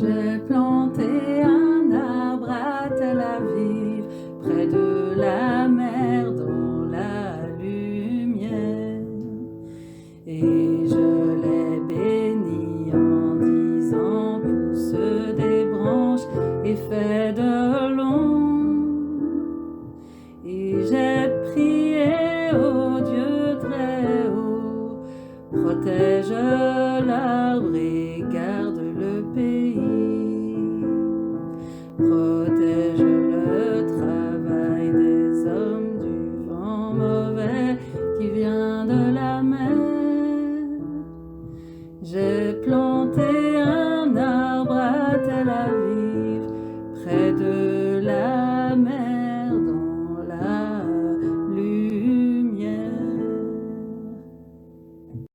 J'ai planté un arbre à Tel Aviv, près de la mer, dans la lumière. Et je l'ai béni en disant: pousse des branches et fais de l'ombre. Et j'ai prié au Dieu très haut: protège l'arbre et garde le pays. Protège le travail des hommes du vent mauvais qui vient de la mer.